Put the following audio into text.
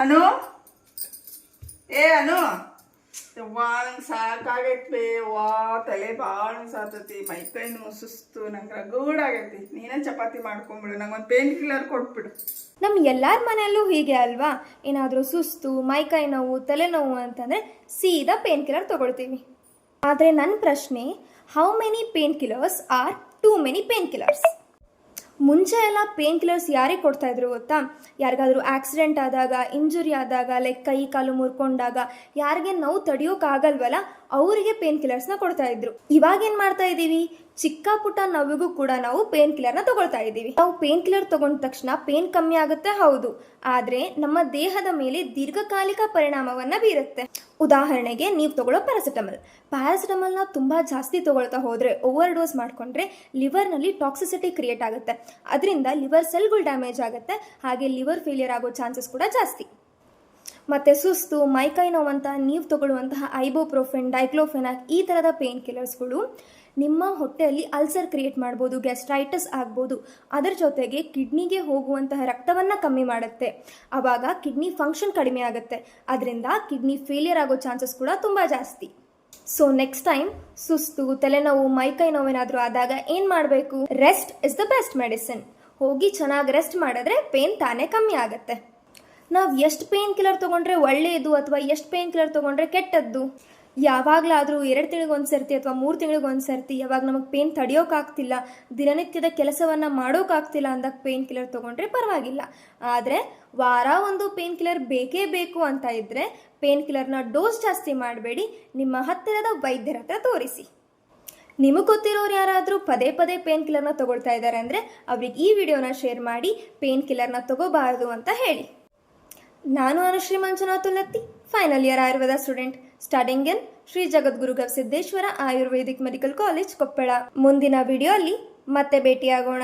ಅನು ಅನು ಭಾಳ ಸಾಕಾಗೈತಿ ವಾ ತಲೆ ಭಾಳ ಸಾತತಿ ಮೈಕೈ ನೋವು ಸುಸ್ತು ನಂಗೆ ರಗೂಡಾಗೈತಿ ನೀನೇ ಚಪಾತಿ ಮಾಡ್ಕೊಂಬಿಡು ನಂಗೊಂದು ಪೇನ್ ಕಿಲ್ಲರ್ ಕೊಟ್ಬಿಡು. ನಮ್ಮ ಎಲ್ಲರ ಮನೆಯಲ್ಲೂ ಹೀಗೆ ಅಲ್ವಾ? ಏನಾದರೂ ಸುಸ್ತು ಮೈಕೈ ನೋವು ತಲೆನೋವು ಅಂತಂದರೆ ಸೀದಾ ಪೇನ್ ಕಿಲ್ಲರ್ ತೊಗೊಳ್ತೀವಿ. ಆದರೆ ನನ್ನ ಪ್ರಶ್ನೆ, how many painkillers are too many painkillers? ಮುಂಚೆ ಎಲ್ಲ ಪೇನ್ ಕಿಲ್ಲರ್ಸ್ ಯಾರಿಗೆ ಕೊಡ್ತಾಯಿದ್ರು ಗೊತ್ತಾ? ಯಾರಿಗಾದ್ರೂ ಆಕ್ಸಿಡೆಂಟ್ ಆದಾಗ, ಇಂಜುರಿ ಆದಾಗ, ಲೈಕ್ ಕೈ ಕಾಲು ಮುರ್ಕೊಂಡಾಗ, ಯಾರಿಗೆ ನೋವು ತಡೆಯೋಕ್ಕಾಗಲ್ವಲ್ಲ ಅವರಿಗೆ ಪೇನ್ ಕಿಲ್ಲರ್ಸ್ನ ಕೊಡ್ತಾಯಿದ್ರು. ಇವಾಗೇನು ಮಾಡ್ತಾ ಇದ್ದೀವಿ? ಚಿಕ್ಕ ಪುಟ್ಟ ನೋವಿಗೂ ಕೂಡ ನಾವು ಪೇನ್ ಕಿಲ್ಲರ್ನ ತಗೊಳ್ತಾ ಇದ್ದೀವಿ. ನಾವು ಪೇನ್ ಕಿಲ್ಲರ್ ತಗೊಂಡ ತಕ್ಷಣ ಪೇನ್ ಕಮ್ಮಿ ಆಗುತ್ತೆ, ಹೌದು, ಆದರೆ ನಮ್ಮ ದೇಹದ ಮೇಲೆ ದೀರ್ಘಕಾಲಿಕ ಪರಿಣಾಮವನ್ನು ಬೀರುತ್ತೆ. ಉದಾಹರಣೆಗೆ ನೀವು ತಗೊಳ್ಳೋ ಪ್ಯಾರಾಸಿಟಮಲ್ನ ತುಂಬ ಜಾಸ್ತಿ ತಗೊಳ್ತಾ ಹೋದರೆ, ಓವರ್ ಡೋಸ್ ಮಾಡಿಕೊಂಡ್ರೆ ಲಿವರ್ನಲ್ಲಿ ಟಾಕ್ಸಿಸಿಟಿ ಕ್ರಿಯೇಟ್ ಆಗುತ್ತೆ. ಅದರಿಂದ ಲಿವರ್ ಸೆಲ್ಗಳು ಡ್ಯಾಮೇಜ್ ಆಗುತ್ತೆ, ಹಾಗೆ ಲಿವರ್ ಫೇಲಿಯರ್ ಆಗೋ ಚಾನ್ಸಸ್ ಕೂಡ ಜಾಸ್ತಿ. ಮತ್ತು ಸುಸ್ತು ಮೈಕೈ ನೋವಂತ ನೀವು ತಗೊಳ್ಳುವಂತಹ ಐಬೋಪ್ರೋಫೆನ್, ಡೈಕ್ಲೋಫೆನಾಕ್ ಈ ಥರದ ಪೇನ್ ಕಿಲ್ಲರ್ಸ್ಗಳು ನಿಮ್ಮ ಹೊಟ್ಟೆಯಲ್ಲಿ ಅಲ್ಸರ್ ಕ್ರಿಯೇಟ್ ಮಾಡ್ಬೋದು, ಗ್ಯಾಸ್ಟ್ರೈಟಿಸ್ ಆಗ್ಬೋದು. ಅದರ ಜೊತೆಗೆ ಕಿಡ್ನಿಗೆ ಹೋಗುವಂತಹ ರಕ್ತವನ್ನು ಕಮ್ಮಿ ಮಾಡುತ್ತೆ. ಆವಾಗ ಕಿಡ್ನಿ ಫಂಕ್ಷನ್ ಕಡಿಮೆ ಆಗುತ್ತೆ. ಅದರಿಂದ ಕಿಡ್ನಿ ಫೇಲಿಯರ್ ಆಗೋ ಚಾನ್ಸಸ್ ಕೂಡ ತುಂಬ ಜಾಸ್ತಿ. ಸೊ ನೆಕ್ಸ್ಟ್ ಟೈಮ್ ಸುಸ್ತು ತಲೆನೋವು ಮೈಕೈ ನೋವೇನಾದರೂ ಆದಾಗ ಏನು ಮಾಡಬೇಕು? Rest is the best medicine. ಹೋಗಿ ಚೆನ್ನಾಗಿ ರೆಸ್ಟ್ ಮಾಡಿದ್ರೆ ಪೇನ್ ತಾನೇ ಕಮ್ಮಿ ಆಗುತ್ತೆ. ನಾವು ಎಷ್ಟು ಪೇನ್ ಕಿಲ್ಲರ್ ತೊಗೊಂಡ್ರೆ ಒಳ್ಳೆಯದು ಅಥವಾ ಎಷ್ಟು ಪೇನ್ ಕಿಲ್ಲರ್ ತೊಗೊಂಡ್ರೆ ಕೆಟ್ಟದ್ದು? ಯಾವಾಗಲಾದರೂ 2 ತಿಂಗಳಿಗೊಂದು ಸರ್ತಿ ಅಥವಾ 3 ತಿಂಗಳಿಗೊಂದು ಸರ್ತಿ ಯಾವಾಗ ನಮಗೆ ಪೇನ್ ತಡೆಯೋಕ್ಕಾಗ್ತಿಲ್ಲ, ದಿನನಿತ್ಯದ ಕೆಲಸವನ್ನು ಮಾಡೋಕ್ಕಾಗ್ತಿಲ್ಲ ಅಂದಾಗ ಪೇನ್ ಕಿಲ್ಲರ್ ತೊಗೊಂಡ್ರೆ ಪರವಾಗಿಲ್ಲ. ಆದರೆ ವಾರ ಒಂದು ಪೇನ್ ಕಿಲ್ಲರ್ ಬೇಕೇ ಬೇಕು ಅಂತ ಇದ್ದರೆ ಪೇನ್ ಕಿಲ್ಲರ್ನ ಡೋಸ್ ಜಾಸ್ತಿ ಮಾಡಬೇಡಿ, ನಿಮ್ಮ ಹತ್ತಿರದ ವೈದ್ಯರ ಹತ್ರ ತೋರಿಸಿ. ನಿಮಗೆ ಗೊತ್ತಿರೋರು ಯಾರಾದರೂ ಪದೇ ಪದೇ ಪೇನ್ ಕಿಲ್ಲರ್ನ ತೊಗೊಳ್ತಾ ಇದ್ದಾರೆ ಅಂದರೆ ಅವ್ರಿಗೆ ಈ ವಿಡಿಯೋನ ಶೇರ್ ಮಾಡಿ ಪೇನ್ ಕಿಲ್ಲರ್ನ ತೊಗೋಬಾರ್ದು ಅಂತ ಹೇಳಿ. ನಾನು Anushree Manjunathulatti, final year Ayurveda student, studying in Shri Jagadguru Gavisiddeshwara Ayurvedic medical college, Koppal. ಮುಂದಿನ ವಿಡಿಯೋ ಅಲ್ಲಿ ಮತ್ತೆ ಭೇಟಿಯಾಗೋಣ.